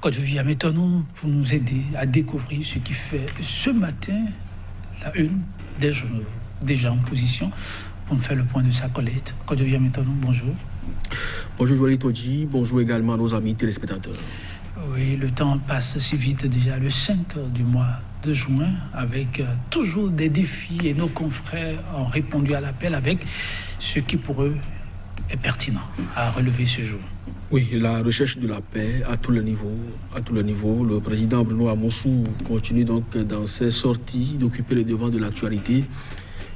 Godevia Métonou pour nous aider à découvrir ce qui fait ce matin la une des journaux, déjà en position pour nous faire le point de sa collecte. Godevia Métonou, bonjour. Bonjour Joël Todji, bonjour également à nos amis téléspectateurs. Oui, le temps passe si vite déjà, le 5 du mois de juin, avec toujours des défis et nos confrères ont répondu à l'appel avec ce qui pour eux est pertinent à relever ce jour. Oui, la recherche de la paix à tous les niveaux. Le président Bruno Amoussou continue donc dans ses sorties d'occuper le devant de l'actualité.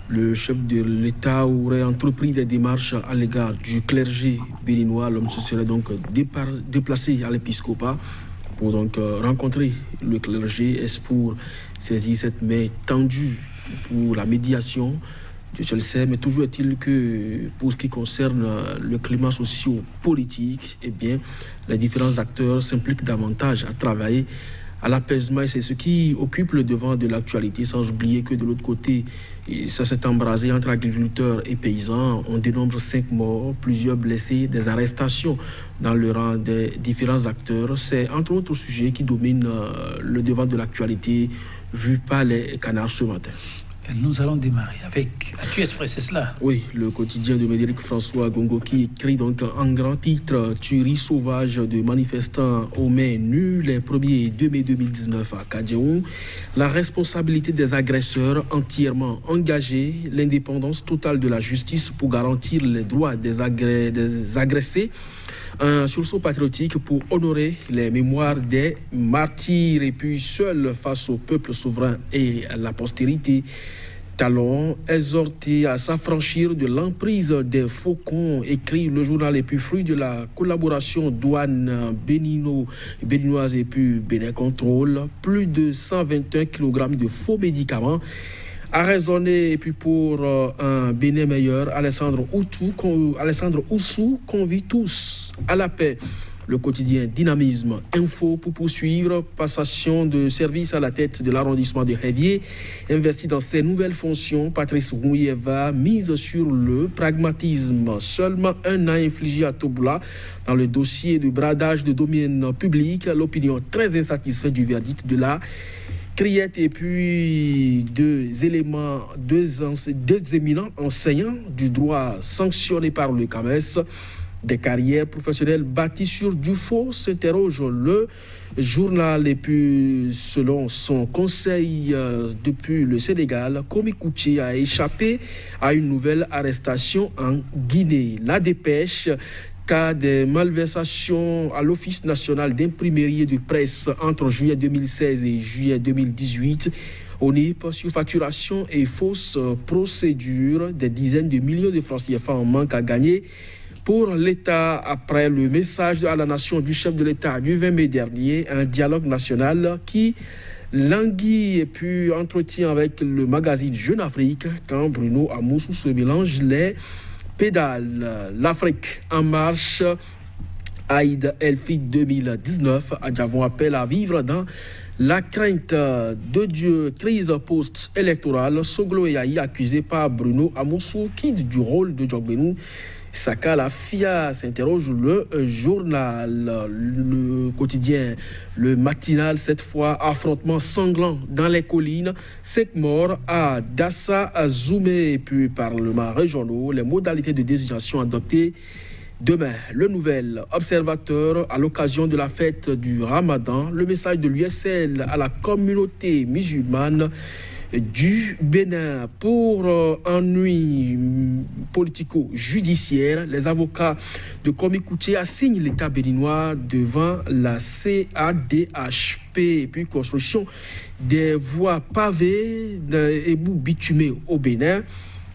Le chef de l'État aurait entrepris des démarches à l'égard du clergé béninois. L'homme se serait donc déplacé à l'épiscopat pour donc rencontrer le clergé. Est-ce pour saisir cette main tendue pour la médiation? Je le sais, mais toujours est-il que pour ce qui concerne le climat socio-politique, eh bien, les différents acteurs s'impliquent davantage à travailler à l'apaisement et c'est ce qui occupe le devant de l'actualité, sans oublier que de l'autre côté, ça s'est embrasé entre agriculteurs et paysans. On dénombre 5 morts, plusieurs blessés, des arrestations dans le rang des différents acteurs. C'est entre autres sujets qui dominent le devant de l'actualité vu par les canards ce matin. Nous allons démarrer avec Actu Express, c'est cela? Oui, le quotidien de Médéric François Gongo qui écrit donc en grand titre « Tuerie sauvage de manifestants aux mains nues les 1er et 2 mai 2019 à Kadjaou. La responsabilité des agresseurs entièrement engagée, l'indépendance totale de la justice pour garantir les droits des agressés. Un sursaut patriotique pour honorer les mémoires des martyrs et puis seul face au peuple souverain et à la postérité. Talon exhorté à s'affranchir de l'emprise des faucons, écrit le journal et puis fruit de la collaboration douane béninoise et puis Bénin Contrôle. Plus de 121 kg de faux médicaments. A raisonner et puis pour un Bénin meilleur, Alessandre Oussou convie tous à la paix. Le quotidien Dynamisme Info pour poursuivre, passation de service à la tête de l'arrondissement de Révier, investi dans ses nouvelles fonctions, Patrice Rouyeva mise sur le pragmatisme. Seulement 1 an infligé à Toboula dans le dossier de bradage de domaine public, l'opinion très insatisfaite du verdict de la Criette et puis deux éminents enseignants du droit sanctionnés par le CAMES. Des carrières professionnelles bâties sur du faux, s'interroge le journal. Et puis, selon son conseil depuis le Sénégal, Komi Kouché a échappé à une nouvelle arrestation en Guinée. La dépêche, cas des malversations à l'Office national d'imprimerie et de presse entre juillet 2016 et juillet 2018. ONIP, surfacturation et fausse procédure, des dizaines de millions de francs CFA en manque à gagner pour l'État après le message à la nation du chef de l'État du 20 mai dernier, un dialogue national qui languit et puis entretient avec le magazine Jeune Afrique quand Bruno Amoussou se mélange les pédales. L'Afrique en marche, Aïd Elfi 2019, Adjavon appelle à vivre dans la crainte de Dieu, crise post-électorale. Soglo et Aïe accusé par Bruno Amoussou, quitte du rôle de Djogbenou. Saka la FIA s'interroge le journal, le quotidien, le matinal, cette fois affrontement sanglant dans les collines, 5 morts à Dassa, à Zoumé et puis parlements régionaux, les modalités de désignation adoptées. Demain, le nouvel observateur à l'occasion de la fête du Ramadan, le message de l'USL à la communauté musulmane du Bénin pour ennui politico-judiciaire. Les avocats de Komi Kouché assignent l'État béninois devant la CADHP et puis construction des voies pavées et bouts bitumés au Bénin.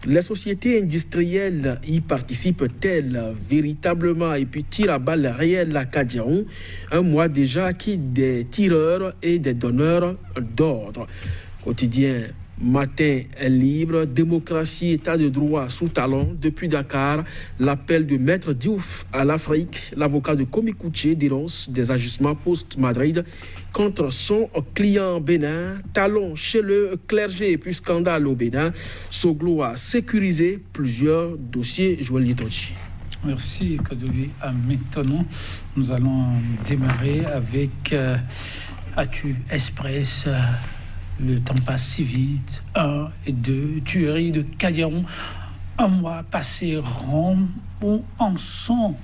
Les sociétés industrielles y participent-elles véritablement et puis tirent à balles réelles à Kadjaou, un mois déjà qui des tireurs et des donneurs d'ordre. Quotidien Matin libre, démocratie, état de droit sous talon. Depuis Dakar, l'appel de Maître Diouf à l'Afrique, l'avocat de Komi Kouché dénonce des agissements post-Madrid contre son client Bénin. Talon chez le clergé et puis scandale au Bénin. Soglo a sécurisé plusieurs dossiers. Joël Litonchi. Merci, Kadovi. Maintenant, nous allons démarrer avec Actu Express. Le temps passe si vite. 1 et 2, tuerie de Kadiaron. Un mois passé, Rome, où en sont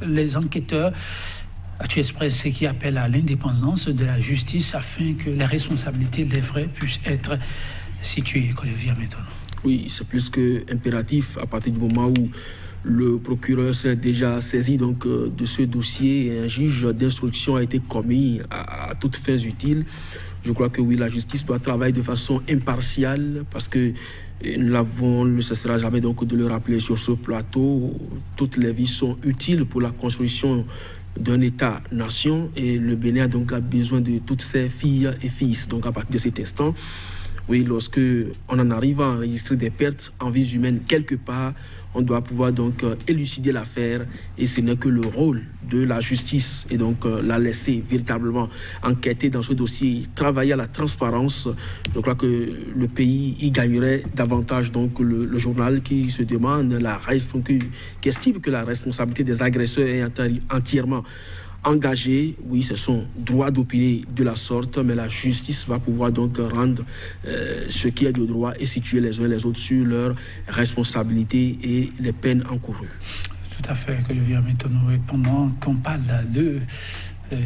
les enquêteurs? Actu Express, c'est qui appelle à l'indépendance de la justice afin que les responsabilités des vrais puissent être situées. Kadovi, maintenant. Oui, c'est plus que impératif à partir du moment où le procureur s'est déjà saisi donc, de ce dossier et un juge d'instruction a été commis à toutes fins utiles. Je crois que oui, la justice doit travailler de façon impartiale parce que nous ne cessera jamais donc de le rappeler sur ce plateau. Toutes les vies sont utiles pour la construction d'un État-nation et le Bénin donc a besoin de toutes ses filles et fils. Donc à partir de cet instant, oui, lorsque on en arrive à enregistrer des pertes en vies humaines quelque part, on doit pouvoir donc élucider l'affaire et ce n'est que le rôle de la justice et donc la laisser véritablement enquêter dans ce dossier, travailler à la transparence. Je crois que le pays y gagnerait davantage. Donc le journal qui se demande, qui estime que la responsabilité des agresseurs est entièrement engagés, oui, c'est son droit d'opiner de la sorte, mais la justice va pouvoir donc rendre ce qui est de droit et situer les uns et les autres sur leurs responsabilités et les peines encourues. Tout à fait, que je viens maintenant. Pendant qu'on parle de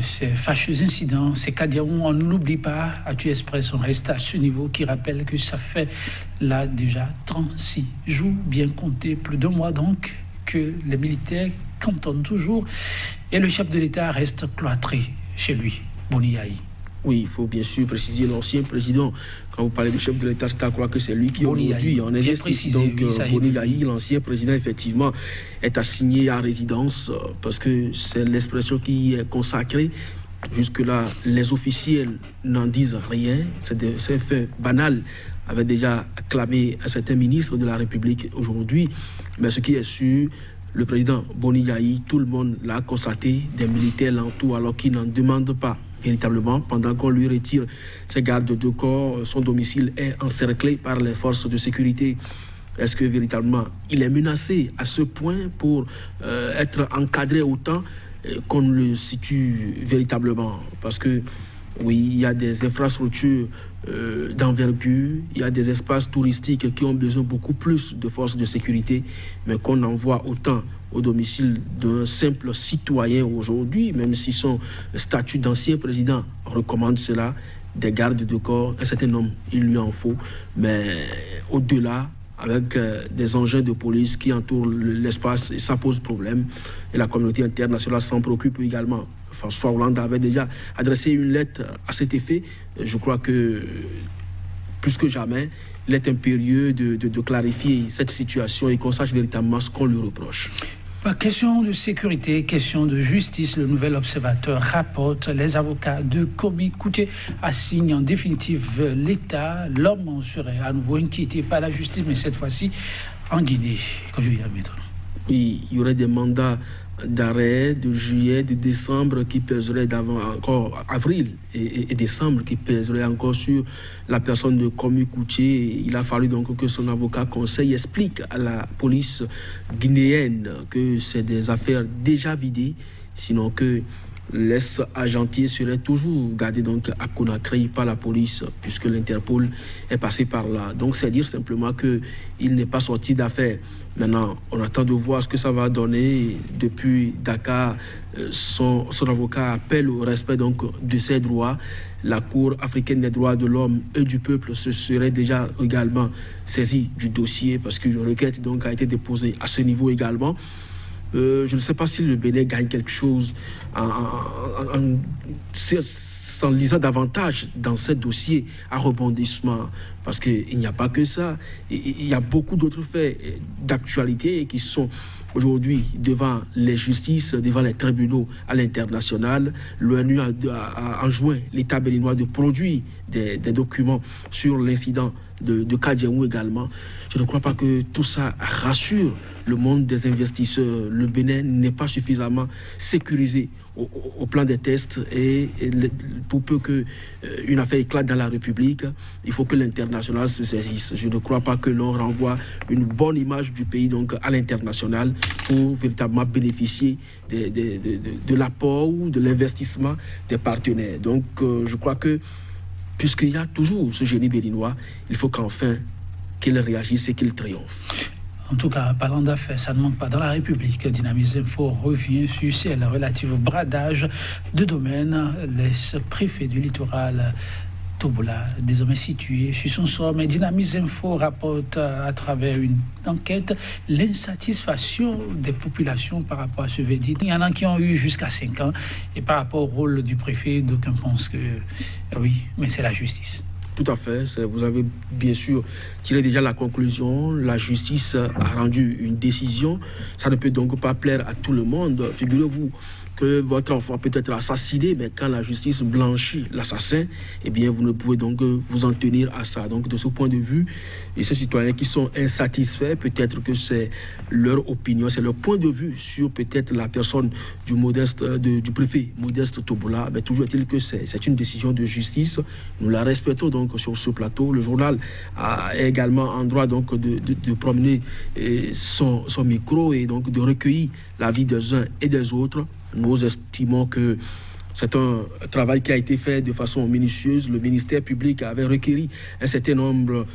ces fâcheux incidents, ces Kadiaron, on ne l'oublie pas, Actu Express, on reste à ce niveau qui rappelle que ça fait là déjà 36 jours, bien compté, plus d'1 mois donc, que les militaires cantonnent toujours et le chef de l'État reste cloîtré chez lui, Boni Yayi. Oui, il faut bien sûr préciser l'ancien président. Quand vous parlez du chef de l'État, c'est à croire que c'est lui qui aujourd'hui en exercice. Donc Boni Yayi, l'ancien président, effectivement, est assigné à résidence parce que c'est l'expression qui est consacrée. Jusque-là, les officiels n'en disent rien. C'est un fait banal, avait déjà acclamé un certain ministre de la République aujourd'hui. Mais ce qui est sûr, le président Boni Yayi, tout le monde l'a constaté, des militaires l'entourent alors qu'il n'en demande pas véritablement. Pendant qu'on lui retire ses gardes de corps, son domicile est encerclé par les forces de sécurité. Est-ce que véritablement il est menacé à ce point pour être encadré autant qu'on le situe véritablement? Parce que oui, il y a des infrastructures d'envergure, il y a des espaces touristiques qui ont besoin beaucoup plus de forces de sécurité, mais qu'on envoie autant au domicile d'un simple citoyen aujourd'hui, même si son statut d'ancien président recommande cela, des gardes de corps, un certain nombre, il lui en faut, mais au-delà, avec des engins de police qui entourent l'espace, et ça pose problème. Et la communauté internationale s'en préoccupe également. François Hollande avait déjà adressé une lettre à cet effet. Je crois que, plus que jamais, il est impérieux de clarifier cette situation et qu'on sache véritablement ce qu'on lui reproche. Question de sécurité, question de justice, le nouvel observateur rapporte les avocats de Komi Koutié assignent en définitive l'État. L'homme serait à nouveau inquiété par la justice, mais cette fois-ci en Guinée. Oui, il y aurait des mandats d'arrêt de juillet, de décembre qui pèseraient encore avril et décembre qui pèseraient encore sur la personne de Komi Koutié. Il a fallu donc que son avocat conseil explique à la police guinéenne que c'est des affaires déjà vidées, sinon que l'ex-agentier serait toujours gardé donc à Conakry par la police puisque l'Interpol est passé par là. Donc c'est dire simplement qu'il n'est pas sorti d'affaire. Maintenant, on attend de voir ce que ça va donner. Depuis Dakar, son avocat appelle au respect donc de ses droits. La Cour africaine des droits de l'homme et du peuple se serait déjà également saisie du dossier parce qu'une requête donc a été déposée à ce niveau également. Je ne sais pas si le Bénin gagne quelque chose en lisant davantage dans ce dossier à rebondissement, parce qu'il n'y a pas que ça. Il y a beaucoup d'autres faits d'actualité qui sont aujourd'hui devant les justices, devant les tribunaux à l'international. L'ONU a enjoint l'État béninois de produire des documents sur l'incident de Kadiaron également. Je ne crois pas que tout ça rassure le monde des investisseurs. Le Bénin n'est pas suffisamment sécurisé au plan des tests et pour peu qu'une affaire éclate dans la République, il faut que l'international se saisisse. Je ne crois pas que l'on renvoie une bonne image du pays donc, à l'international pour véritablement bénéficier de l'apport ou de l'investissement des partenaires. Donc je crois que puisqu'il y a toujours ce génie béninois, il faut qu'enfin qu'il réagisse et qu'il triomphe. En tout cas, parlant d'affaires, ça ne manque pas dans la République. Dynamisme Info revient sur celle relative au bradage de domaines. Les préfets du littoral Tobola, désormais situé sur son sort. Mais Dynamisme Info rapporte à travers une enquête l'insatisfaction des populations par rapport à ce verdict. Il y en a qui ont eu jusqu'à 5 ans. Et par rapport au rôle du préfet, d'aucuns pensent que oui, mais c'est la justice. Tout à fait. Vous avez bien sûr tiré déjà la conclusion. La justice a rendu une décision. Ça ne peut donc pas plaire à tout le monde. Figurez-vous que votre enfant peut être assassiné, mais quand la justice blanchit l'assassin, eh bien, vous ne pouvez donc vous en tenir à ça. Donc, de ce point de vue, et ces citoyens qui sont insatisfaits, peut-être que c'est leur opinion, c'est leur point de vue sur peut-être la personne du préfet Modeste Tobola. Mais toujours est-il que c'est une décision de justice. Nous la respectons donc sur ce plateau. Le journal a également en droit donc de promener son micro et donc de recueillir l'avis des uns et des autres. Nous estimons que c'est un travail qui a été fait de façon minutieuse. Le ministère public avait requéri un certain nombre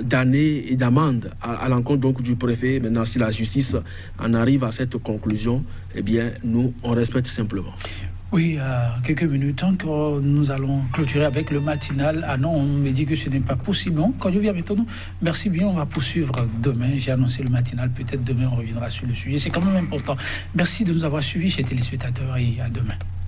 d'années et d'amendes à l'encontre donc du préfet. Maintenant, si la justice en arrive à cette conclusion, eh bien, nous, on respecte simplement. Oui, quelques minutes encore, nous allons clôturer avec le matinal. Ah non, on me dit que ce n'est pas possible. Non, quand je viens avec nous, merci bien, on va poursuivre demain. J'ai annoncé le matinal, peut-être demain on reviendra sur le sujet. C'est quand même important. Merci de nous avoir suivis, chers téléspectateurs, et à demain.